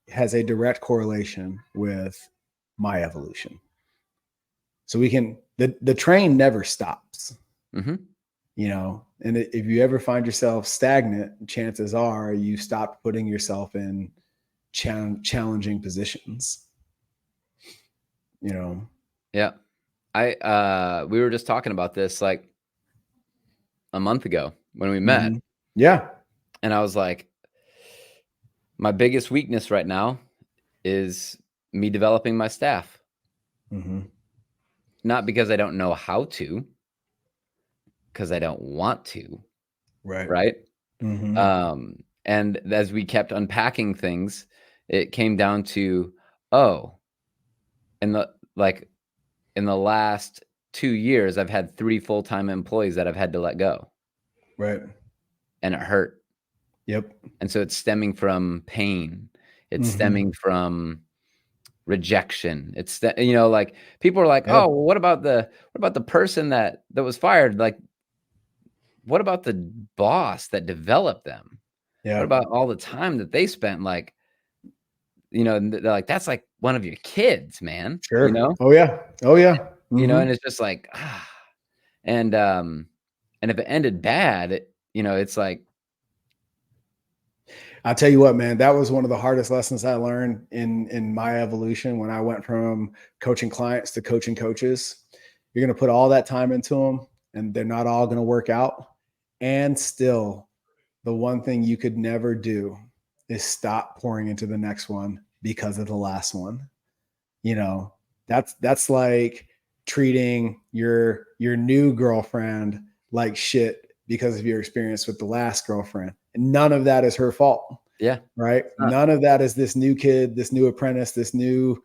has a direct correlation with my evolution. So the train never stops, Mhm. and if you ever find yourself stagnant, chances are you stopped putting yourself in challenging positions, you know. Yeah. We were just talking about this, like, a month ago when we met, Mhm. Yeah. and I was like, "My biggest weakness right now is me developing my staff." Mhm. Not because I don't know how to, because I don't want to, Right. right? Mhm. And as we kept unpacking things, it came down to, oh, in the like in the last 2 years, I've had 3 full-time employees that I've had to let go, Right. and it hurt. Yep. And so it's stemming from pain. It's Mhm. stemming from rejection. Like people are like, Yeah. "Oh, well, what about the person that was fired?" Like, what about the boss that developed them? What Yeah. about all the time that they spent, like, and they're like, "That's like one of your kids, man," you Sure. know? Oh yeah. Oh Eh, yeah. and Mhm. it's just like, and, um, and if it ended bad, it's like, I'll tell you what, man, that was one of the hardest lessons I learned in my evolution when I went from coaching clients to coaching coaches. You're going to put all that time into them and they're not all going to work out. And still, the one thing you could never do is stop pouring into the next one because of the last one. You know, that's like treating your new girlfriend like shit because of your experience with the last girlfriend. And none of that is her fault. Yeah. Right. None of that is this new kid, this new apprentice, this new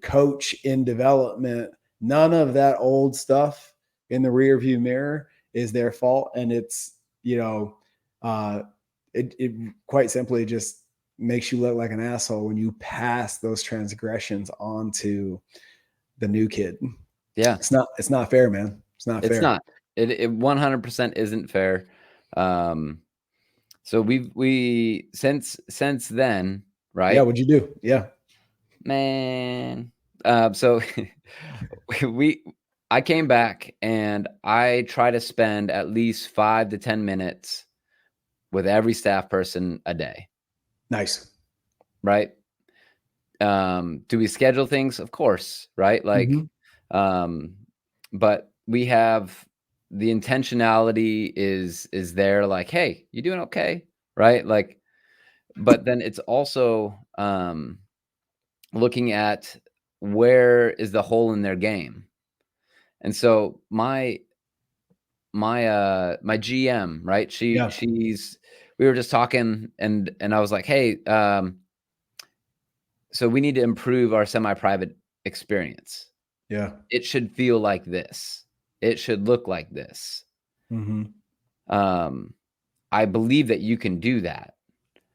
coach in development. None of that old stuff in the rear view mirror is their fault. And it's, it quite simply just makes you look like an asshole when you pass those transgressions on to the new kid. Yeah. It's not fair, man. It's not fair. It's not. It 100% isn't fair. So we since then, right? Yeah. What'd you do? Yeah. Man. So I came back and I try to spend at least 5 to 10 minutes with every staff person a day. Nice. Right. Do we schedule things? Of course. Right. Like, but we have the intentionality is there, like, hey, you doing okay? Right. Like, but then it's also looking at where is the hole in their game. And so my GM, right? She's we were just talking and I was like, hey, so we need to improve our semi-private experience. Yeah. It should feel like this. It should look like this. I believe that you can do that.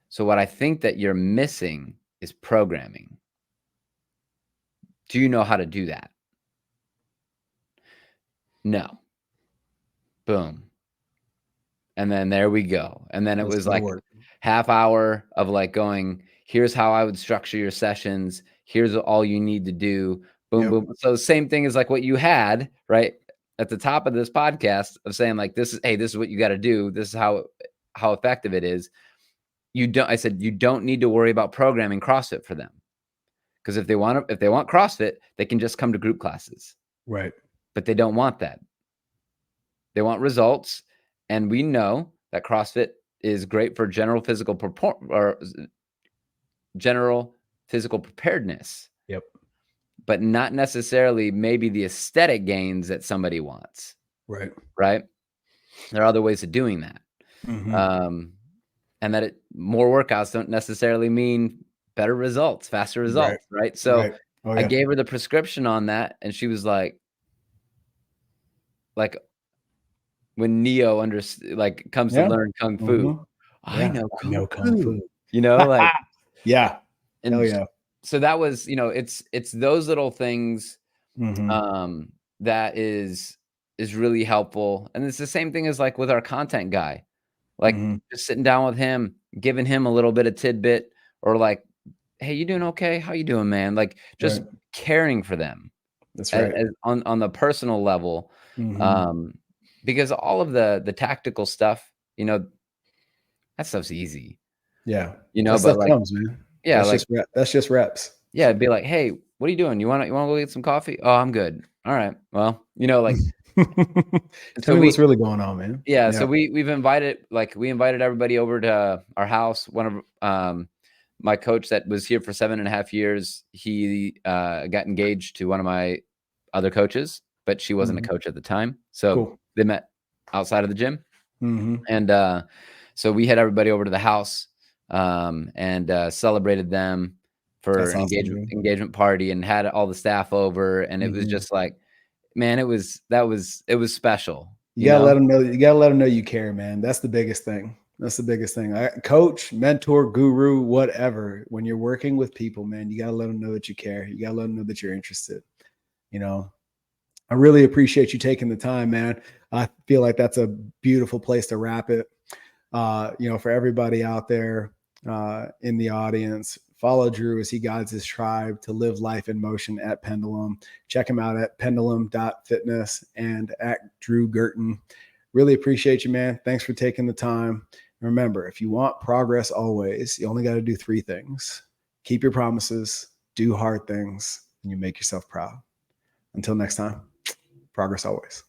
So what I think that you're missing is programming. Do you know how to do that? No. Boom. And then there we go. And then it was like half hour of like going, here's how I would structure your sessions. Here's all you need to do. Boom, boom. So same thing as like what you had, right? At the top of this podcast of saying like, this is what you got to do. This is how effective it is. I said, you don't need to worry about programming CrossFit for them. Because if they want CrossFit, they can just come to group classes. Right. But they don't want that. They want results. And we know that CrossFit is great for general physical preparedness. Yep. But not necessarily maybe the aesthetic gains that somebody wants. Right. Right. There are other ways of doing that. And that more workouts don't necessarily mean better results, faster results. Right. So I gave her the prescription on that. And she was like when Neo comes to learn Kung Fu, I know Kung Fu. You know, like, yeah. And hell yeah. So that was, it's those little things that is really helpful. And it's the same thing as like with our content guy, like just sitting down with him, giving him a little bit of tidbit or like, hey, you doing okay? How you doing, man? Like just caring for them. That's right. On the personal level. Because all of the tactical stuff, that stuff's easy. Yeah. That stuff comes, man. Yeah. That's just reps. Yeah. It'd be like, hey, what are you doing? You want to go get some coffee? Oh, I'm good. All right. Well, like, tell me what's really going on, man. Yeah. So we invited everybody over to our house. One of my coach that was here for 7.5 years, he got engaged to one of my other coaches, but she wasn't a coach at the time. So they met outside of the gym. And so we had everybody over to the house and celebrated them for an engagement party and had all the staff over. And it was just like, man, it was special. You gotta let them know. You gotta let them know you care, man. That's the biggest thing. Coach, mentor, guru, whatever. When you're working with people, man, you gotta let them know that you care. You gotta let them know that you're interested. I really appreciate you taking the time, man. I feel like that's a beautiful place to wrap it. For everybody out there in the audience, follow Drew as he guides his tribe to live life in motion at Pendulum. Check him out at pendulum.fitness and at Drew Girton. Really appreciate you, man. Thanks for taking the time. Remember, if you want progress always, you only got to do 3 things. Keep your promises, do hard things, and you make yourself proud. Until next time, progress always.